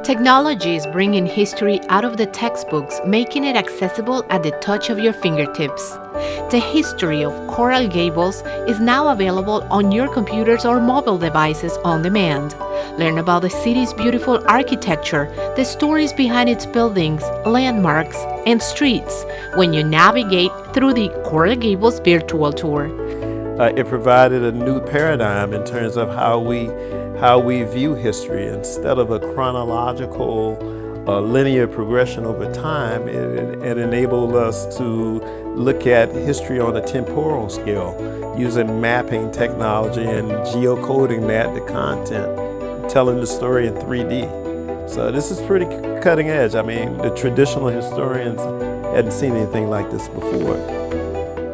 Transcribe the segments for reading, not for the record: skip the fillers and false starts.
Technology is bringing history out of the textbooks, making it accessible at the touch of your fingertips. The history of Coral Gables is now available on your computers or mobile devices on demand. Learn about the city's beautiful architecture, the stories behind its buildings, landmarks, and streets when you navigate through the Coral Gables virtual tour. It provided a new paradigm in terms of how we view history. Instead of a chronological linear progression over time, it enabled us to look at history on a temporal scale, using mapping technology and geocoding the content, telling the story in 3D. So this is pretty cutting edge. I mean, the traditional historians hadn't seen anything like this before.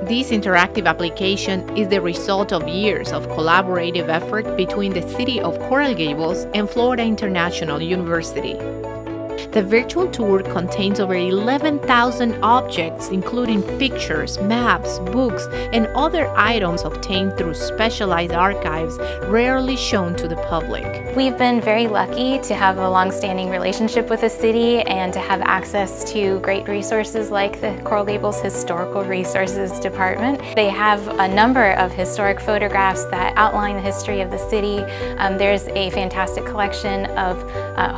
This interactive application is the result of years of collaborative effort between the City of Coral Gables and Florida International University. The virtual tour contains over 11,000 objects, including pictures, maps, books, and other items obtained through specialized archives rarely shown to the public. We've been very lucky to have a long-standing relationship with the city and to have access to great resources like the Coral Gables Historical Resources Department. They have a number of historic photographs that outline the history of the city. There's a fantastic collection of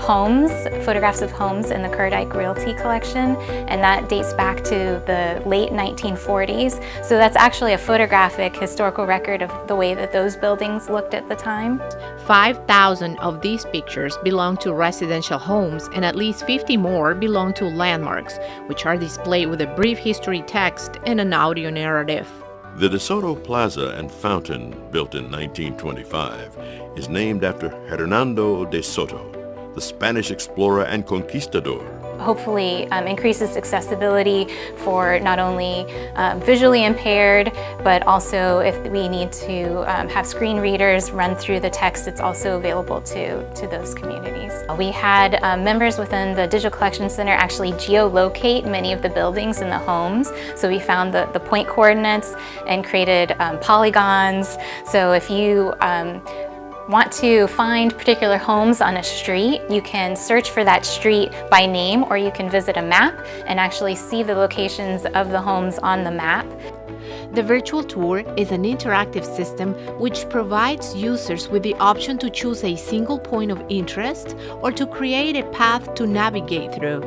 homes, photographs of homes in the Curating Realty collection, and that dates back to the late 1940s. So that's actually a photographic historical record of the way that those buildings looked at the time. 5,000 of these pictures belong to residential homes, and at least 50 more belong to landmarks, which are displayed with a brief history text and an audio narrative. The De Soto Plaza and Fountain, built in 1925, is named after Hernando de Soto, the Spanish explorer and conquistador. Hopefully increases accessibility for not only visually impaired, but also if we need to have screen readers run through the text, it's also available to those communities. We had members within the Digital Collection Center actually geolocate many of the buildings and the homes. So we found the point coordinates and created polygons. So if you want to find particular homes on a street, you can search for that street by name, or you can visit a map and actually see the locations of the homes on the map. The virtual tour is an interactive system which provides users with the option to choose a single point of interest or to create a path to navigate through.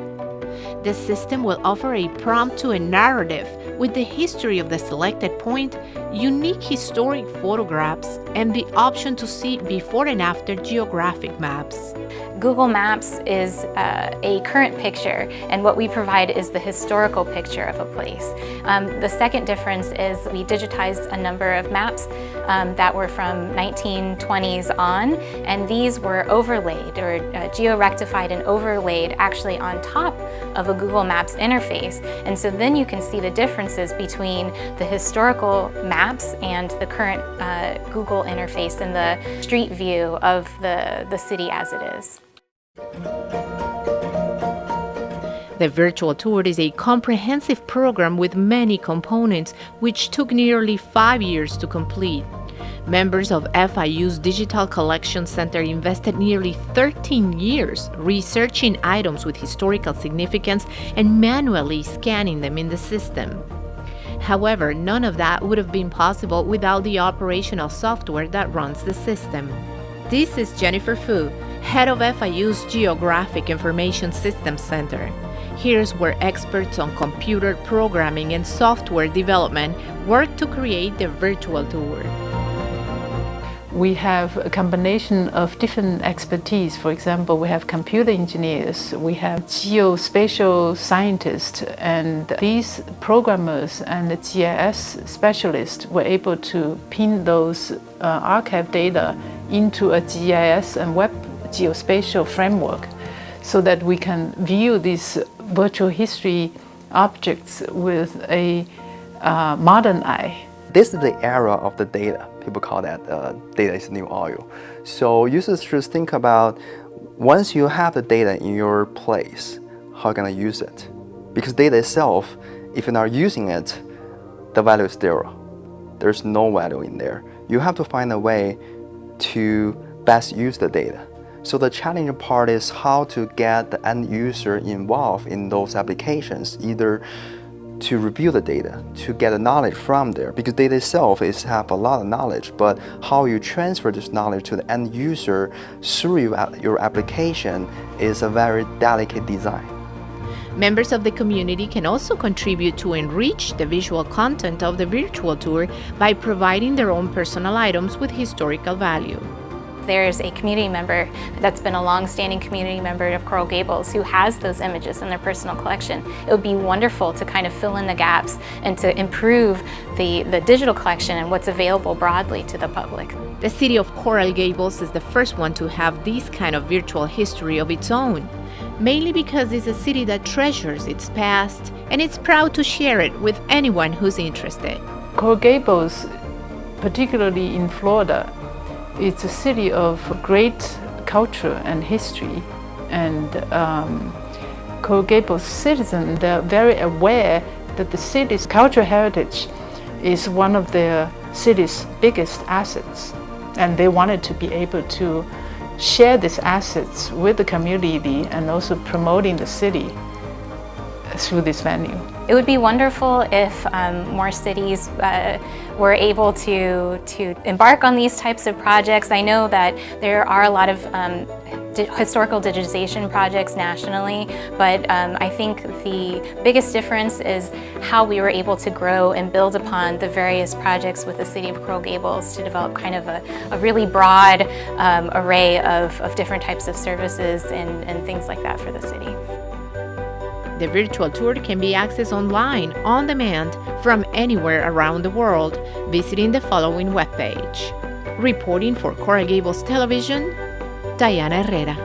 The system will offer a prompt to a narrative with the history of the selected point, unique historic photographs, and the option to see before and after geographic maps. Google Maps is a current picture, and what we provide is the historical picture of a place. The second difference is we digitized a number of maps that were from 1920s on, and these were overlaid or geo-rectified and overlaid actually on top of a Google Maps interface. And so then you can see the differences between the historical maps and the current Google interface and the street view of the city as it is. The virtual tour is a comprehensive program with many components, which took nearly 5 years to complete. Members of FIU's Digital Collection Center invested nearly 13 years researching items with historical significance and manually scanning them in the system. However, none of that would have been possible without the operational software that runs the system. This is Jennifer Fu, head of FIU's Geographic Information Systems Center. Here's where experts on computer programming and software development work to create the virtual tour. We have a combination of different expertise. For example, we have computer engineers, we have geospatial scientists, and these programmers and the GIS specialists were able to pin those archive data into a GIS and web geospatial framework so that we can view these virtual history objects with a modern eye. This is the era of the data. People call that data is the new oil. So users should think about, once you have the data in your place, how can I use it? Because data itself, if you're not using it, the value is zero. There's no value in there. You have to find a way to best use the data. So the challenging part is how to get the end user involved in those applications, either to review the data, to get the knowledge from there, because data itself have a lot of knowledge, but how you transfer this knowledge to the end user through your application is a very delicate design. Members of the community can also contribute to enrich the visual content of the virtual tour by providing their own personal items with historical value. There's a community member that's been a long-standing community member of Coral Gables who has those images in their personal collection. It would be wonderful to kind of fill in the gaps and to improve the digital collection and what's available broadly to the public. The City of Coral Gables is the first one to have this kind of virtual history of its own, mainly because it's a city that treasures its past and it's proud to share it with anyone who's interested. Coral Gables, particularly in Florida, it's a city of great culture and history, and Coral Gables citizens, they're very aware that the city's cultural heritage is one of their city's biggest assets, and they wanted to be able to share these assets with the community and also promoting the city through this venue. It would be wonderful if more cities were able to embark on these types of projects. I know that there are a lot of historical digitization projects nationally, but I think the biggest difference is how we were able to grow and build upon the various projects with the City of Coral Gables to develop kind of a really broad array of different types of services and things like that for the city. The virtual tour can be accessed online, on demand, from anywhere around the world, visiting the following webpage. Reporting for Coral Gables Television, Diana Herrera.